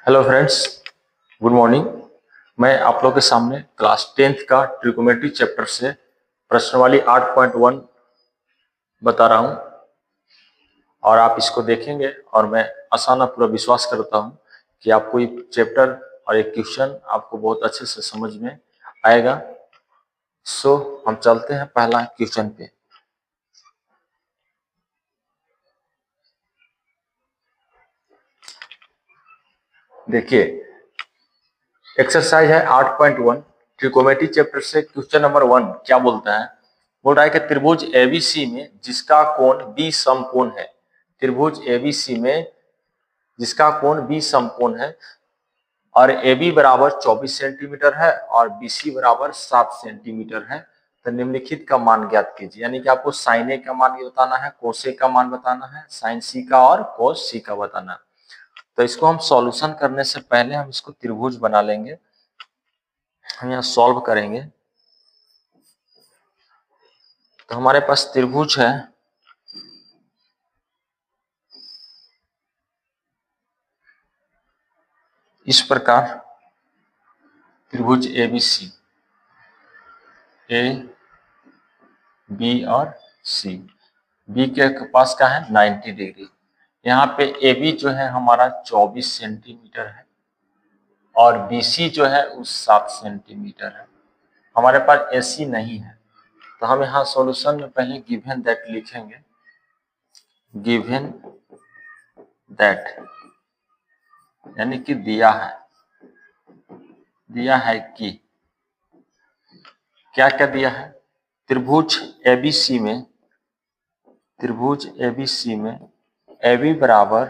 Hello friends, good morning. मैं आप लोगों के सामने क्लास 10th का ट्रिगोनोमेट्री चैप्टर से प्रश्नवाली 8.1 बता रहा हूं और आप इसको देखेंगे और मैं आसान पूरा विश्वास करता हूं कि आपको ये चैप्टर और एक क्वेश्चन आपको बहुत अच्छे से समझ में आएगा। सो हम चलते हैं पहला क्वेश्चन पे। देखिए, एक्सरसाइज है 8.1 ट्रिगोनोमेट्री चैप्टर से क्वेश्चन नंबर 1 क्या बोलता है। बोल रहा है कि त्रिभुज एबीसी में जिसका कोण बी समकोण है। त्रिभुज एबीसी में जिसका कोण बी समकोण है और AB बराबर 24 सेंटीमीटर है और BC बराबर 7 सेंटीमीटर है, तो निम्नलिखित का मान ज्ञात कीजिए। यानी कि आपको साइन ए का मान बताना है, कोस ए का मान बताना है, साइन सी का और कोस सी का बताना है। तो इसको हम सॉल्यूशन करने से पहले हम इसको त्रिभुज बना लेंगे। हम यहाँ सॉल्व करेंगे तो हमारे पास त्रिभुज है इस प्रकार, त्रिभुज ABC, ए बी और सी। बी के पास का है 90 डिग्री। यहाँ पे AB जो है हमारा 24 सेंटीमीटर है और BC जो है उस 7 सेंटीमीटर है। हमारे पास AC नहीं है, तो हम यहाँ सॉल्यूशन में पहले गिवन दैट लिखेंगे। गिवन दैट यानी कि दिया है कि क्या क्या दिया है। त्रिभुज ABC में AB बराबर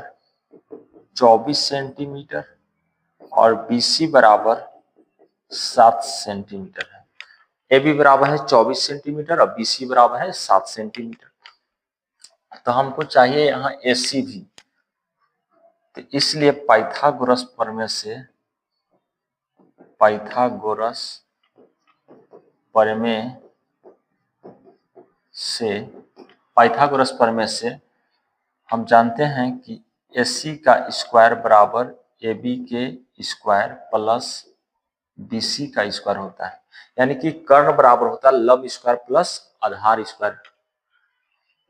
24 सेंटीमीटर और BC बराबर 7 सेंटीमीटर है। AB बराबर है 24 सेंटीमीटर और BC बराबर है 7 सेंटीमीटर। तो हमको चाहिए यहाँ AC भी, तो इसलिए पाइथागोरस प्रमेय से हम जानते हैं कि AC का स्क्वायर बराबर AB के स्क्वायर प्लस BC का स्क्वायर होता है। यानी कि कर्ण बराबर होता है लंब स्क्वायर प्लस आधार स्क्वायर।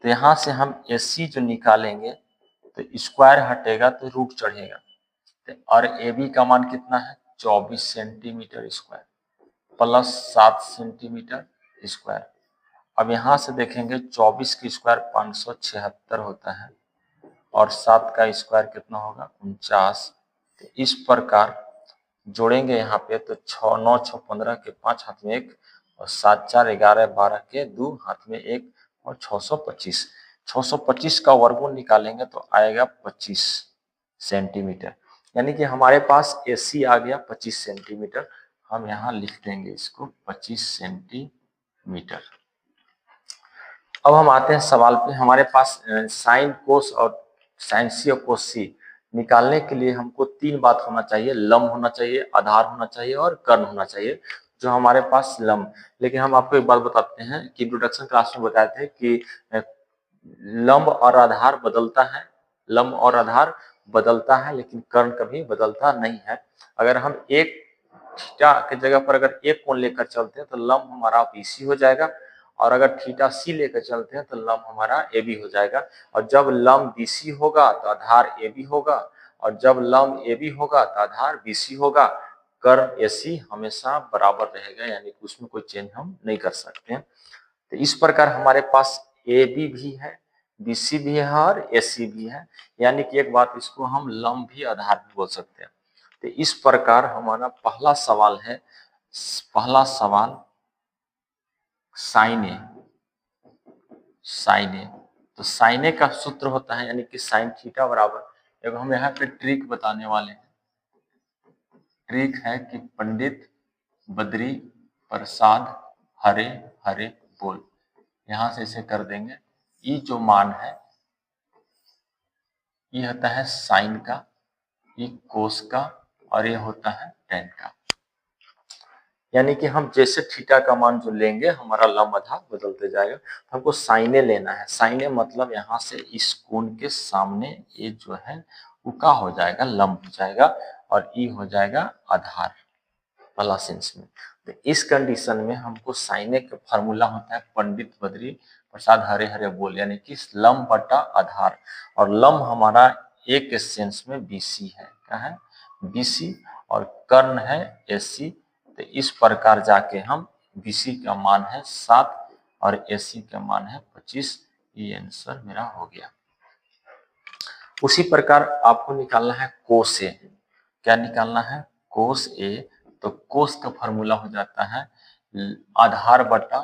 तो यहां से हम AC जो निकालेंगे तो स्क्वायर हटेगा तो रूट चढ़ेगा, और AB का मान कितना है 24 centimetre square plus 7 centimetre square. अब यहां से देखेंगे 24 की स्क्वायर 576 होता है और 7 का स्क्वायर कितना होगा 49। तो इस प्रकार जोड़ेंगे यहाँ पे तो 6 9 6 15 के 5 हाथ में 1 और 7 4 11 12 के 2 हाथ में 1 और 625 का वर्गमूल निकालेंगे तो आएगा 25 सेंटीमीटर। यानी कि हमारे पास AC आ गया 25 सेंटीमीटर। हम यहाँ लिख देंगे इसको 25 सेंटीमीटर। अब हम आते हैं सवाल पे। हमारे पास साइन कोस और साइन सी और कोस सी निकालने के लिए हमको 3 बात होना चाहिए। लंब होना चाहिए, आधार होना चाहिए और कर्ण होना चाहिए। जो हमारे पास लंब, लेकिन हम आपको एक बात बताते हैं कि इंट्रोडक्शन क्लास में बताए थे कि लंब और आधार बदलता है लेकिन कर्ण कभी बदलता नहीं है। अगर हम एक थीटा की जगह पर अगर एक कोण लेकर चलते हैं तो लंब हमारा BC हो जाएगा, और अगर थीटा C लेकर चलते हैं तो लंब हमारा AB हो जाएगा। और जब लंब BC होगा तो आधार AB होगा, और जब लंब AB होगा तो आधार BC होगा। कर्ण AC हमेशा बराबर रहेगा, यानी कि उसमें कोई चेंज हम नहीं कर सकते हैं। तो इस प्रकार हमारे पास AB भी है, BC भी है और AC भी है। यानी कि एक बात, इसको हम लंब भी आधार भी बोल सकते हैं। तो इस प्रकार हमारा पहला सवाल साइन ए। तो साइन ए का सूत्र होता है यानी कि साइन थीटा बराबर, एक हम यहाँ पे ट्रिक बताने वाले हैं। ट्रिक है कि पंडित बद्री प्रसाद हरे हरे बोल। यहां से इसे कर देंगे। ये जो मान है ये होता है साइन का, ये कोस का और ये होता है टेन का। यानी कि हम जैसे थीटा का मान जो लेंगे हमारा लंब आधार बदलते जाएगा। हमको साइन ए लेना है। साइन ए मतलब यहाँ से इस कोण के सामने ये जो है वो क्या हो जाएगा, लंब हो जाएगा। और ई हो जाएगा आधार प्लस इंच में। तो इस कंडीशन में हमको साइन ए का फॉर्मूला होता है पंडित बद्री प्रसाद हरे हरे बोल, यानी कि लंब बटा आधार, और लंब हमारा एक सेंस में बीसी है, क्या है बीसी, और कर्ण है एसी। तो इस प्रकार जाके हम बीसी का मान है 7 और एसी का मान है 25, ये आंसर मेरा हो गया। उसी प्रकार आपको निकालना है कोस ए। क्या निकालना है कोस ए, तो कोस का फॉर्मूला हो जाता है आधार बटा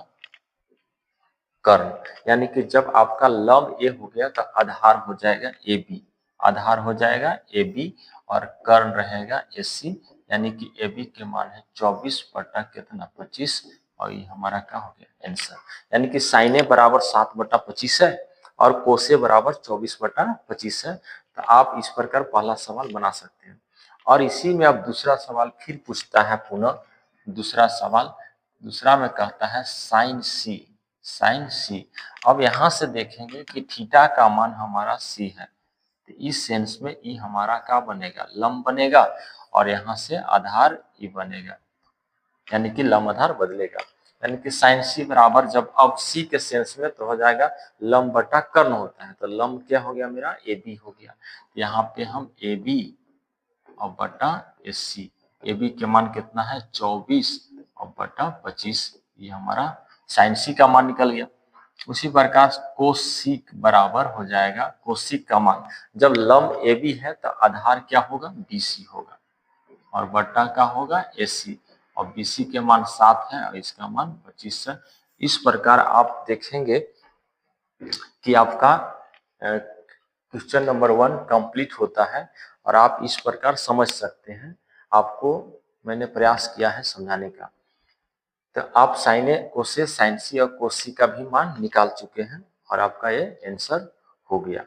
कर्ण, यानी कि जब आपका लंब ए हो गया तो आधार हो जाएगा ए बी, आधार हो जाएगा ए बी और कर्ण रहेगा ए सी, यानी कि ए बी के मान है 24 बटा कितना 25, और ये हमारा क्या हो गया आंसर। यानी कि साइन ए बराबर 7 बटा 25 है और कोसे बराबर 24 बटा 25 है। तो आप इस प्रकार पहला सवाल बना सकते हैं। और इसी में अब दूसरा सवाल फिर पूछता है पुनः, दूसरा सवाल दूसरा में कहता है साइन सी, साइन सी। अब यहाँ से देखेंगे कि थीटा का मान हमारा सी है, तो इस सेंस में ई हमारा क्या बनेगा लंब बनेगा, और यहाँ से आधार ई बनेगा, यानी कि लंब आधार बदलेगा। यानी कि साइन सी बराबर जब अब सी के सेंस में तो हो जाएगा लंब बटा कर्ण होता है, तो लंब क्या हो गया मेरा ए बी हो गया। यहाँ पे हम ए बी और बटा एस सी, ए बी के मान कितना है 24 और बटा 25, ये हमारा साइन सी का मान निकल गया। उसी प्रकार कोसिक बराबर हो जाएगा, कोसिक का मान जब लंब ए बी है तो आधार क्या होगा बीसी होगा और बटा का होगा एसी, और बीसी के मान 7 है और इसका मान 25 है। इस प्रकार आप देखेंगे कि आपका क्वेश्चन नंबर 1 कंप्लीट होता है और आप इस प्रकार समझ सकते हैं। आपको मैंने प्रयास किया है समझाने का। तो आप साइन ए कोसे साइन सी और कोसी का भी मान निकाल चुके हैं और आपका ये आंसर हो गया।